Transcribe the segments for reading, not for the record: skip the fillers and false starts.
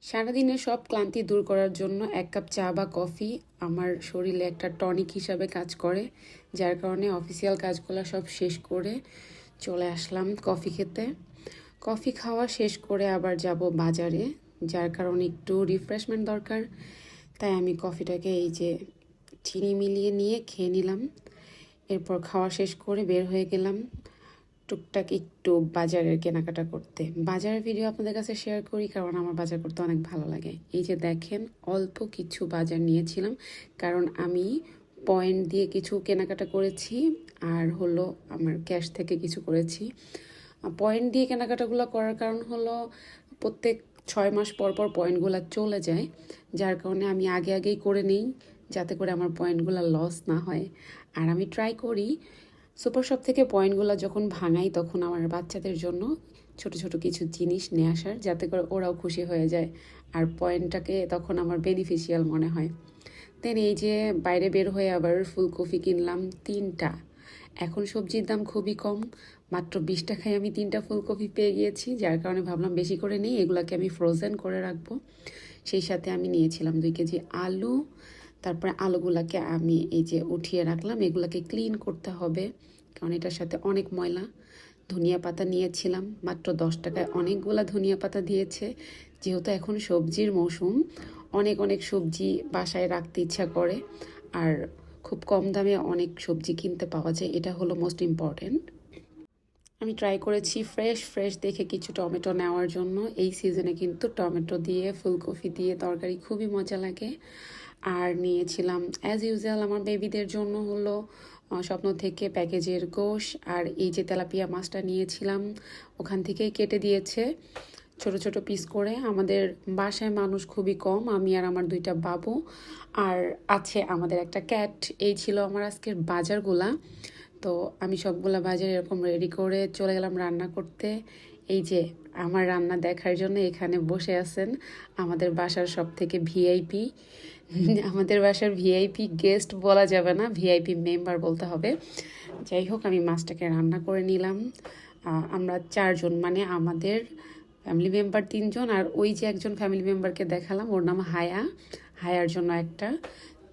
সারাদিনের সব ক্লান্তি দূর করার জন্য এক কাপ চা বা কফি আমার শরীরে একটা টনিক হিসাবে কাজ করে, যার কারণে অফিসিয়াল কাজগুলো সব শেষ করে চলে আসলাম কফি খেতে। কফি খাওয়া শেষ করে আবার যাব বাজারে, যার কারণে একটু রিফ্রেশমেন্ট দরকার। তাই আমি কফিটাকে এই যে চিনি মিলিয়ে নিয়ে খেয়ে নিলাম। এরপর খাওয়া শেষ করে বের হয়ে গেলাম টুকটাক একটু বাজারের কেনাকাটা করতে। বাজারের ভিডিও আপনাদের কাছে শেয়ার করি কারণ আমার বাজার করতে অনেক ভালো লাগে। এই যে দেখেন, অল্প কিছু বাজার নিয়েছিলাম কারণ আমি পয়েন্ট দিয়ে কিছু কেনাকাটা করেছি আর হলো আমার ক্যাশ থেকে কিছু করেছি। পয়েন্ট দিয়ে কেনাকাটাগুলো করার কারণ হলো প্রত্যেক 6 মাস পর পর পয়েন্টগুলো চলে যায়, যার কারণে আমি আগে আগেই করে নিই যাতে করে আমার পয়েন্টগুলো লস না হয়। আর আমি ট্রাই করি সুপার শপ থেকে পয়েন্টগুলো যখন ভাঙাই তখন আমার বাচ্চাদের জন্য ছোট ছোট কিছু জিনিস নিয়ে আসার, যাতে করে ওরাও খুশি হয়ে যায় আর পয়েন্টটাকে তখন আমার বেনিফিশিয়াল মনে হয়। দেন এই যে বাইরে বের হয়ে আবার ফুলকপি কিনলাম 3টা। এখন সবজির দাম খুবই কম, মাত্র 20 টাকায় আমি 3টা ফুলকপি পেয়ে গিয়েছি, যার কারণে ভাবলাম বেশি করে নিই, এগুলাকে আমি ফ্রোজেন করে রাখবো। সেই সাথে আমি নিয়েছিলাম 2 কেজি আলু। তারপরে আলুগুলাকে আমি এই যে উঠিয়ে রাখলাম, এগুলাকে ক্লিন করতে হবে কারণ এটার সাথে অনেক ময়লা। ধনিয়া পাতা নিয়েছিলাম মাত্র 10 টাকায়, অনেকগুলা ধনিয়া পাতা দিয়েছে। যেহেতু এখন সবজির মৌসুম, অনেক অনেক সবজি বাসায় রাখতে ইচ্ছা করে আর খুব কম দামে অনেক সবজি কিনতে পাওয়া যায়, এটা হলো মোস্ট ইম্পর্টেন্ট। আমি ট্রাই করেছি ফ্রেশ ফ্রেশ দেখে কিছু টমেটো নেওয়ার জন্য। এই সিজনে কিন্তু টমেটো দিয়ে ফুলকপি দিয়ে তরকারি খুবই মজা লাগে। আর নিয়েছিলাম অ্যাজ ইউজুয়াল আমার বেবিদের জন্য হলো স্বপ্ন থেকে প্যাকেজের গোশ, আর এই যে তেলাপিয়া মাছটা নিয়েছিলাম ওখান থেকেই কেটে দিয়েছে ছোট ছোট পিস করে। আমাদের বাসায় মানুষ খুবই কম, আমি আর আমার 2টা বাবু, আর আছে আমাদের একটা ক্যাট। এই ছিল আমার আজকের বাজারগুলা। তো আমি সবগুলা বাজার এরকম রেডি করে চলে গেলাম রান্না করতে। এই যে আমার রান্না দেখার জন্য এখানে বসে আছেন আমাদের বাসার সব থেকে ভিআইপি, আমাদের বাসার ভিআইপি গেস্ট বলা যাবে না, ভিআইপি মেম্বার বলতে হবে। যাই হোক, আমি মাছটাকে রান্না করে নিলাম। আমরা 4 জন, মানে আমাদের ফ্যামিলি মেম্বার 3 জন আর ওই যে একজন ফ্যামিলি মেম্বারকে দেখালাম ওর নাম হায়া, হায়ার জন্য একটা।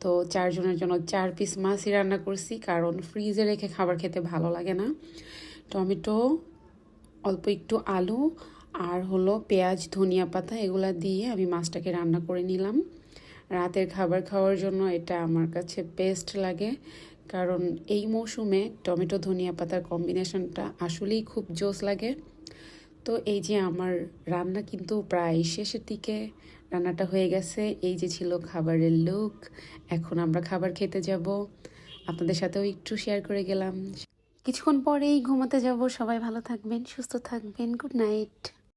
তো 4 জনের জন্য 4 পিস মাছই রান্না করছি কারণ ফ্রিজে রেখে খাবার খেতে ভালো লাগে না। টমেটো, অল্প একটু আলু আর হলো পেঁয়াজ, ধনিয়া পাতা এগুলা দিয়ে আমি মাছটাকে রান্না করে নিলাম। রাতের খাবার খাওয়ার জন্য এটা আমার কাছে বেস্ট লাগে কারণ এই মৌসুমে টমেটো ধনিয়া পাতার কম্বিনেশনটা আসলেই খুব জোস লাগে। তো এই যে আমার রান্না কিন্তু প্রায় শেষের দিকে, রান্নাটা হয়ে গেছে। এই যে ছিল খাবারের লুক, এখন আমরা খাবার খেতে যাব। আপনাদের সাথেও একটু শেয়ার করে গেলাম। কিছুক্ষণ পরেই ঘুমাতে যাব। সবাই ভালো থাকবেন, সুস্থ থাকবেন। Good night.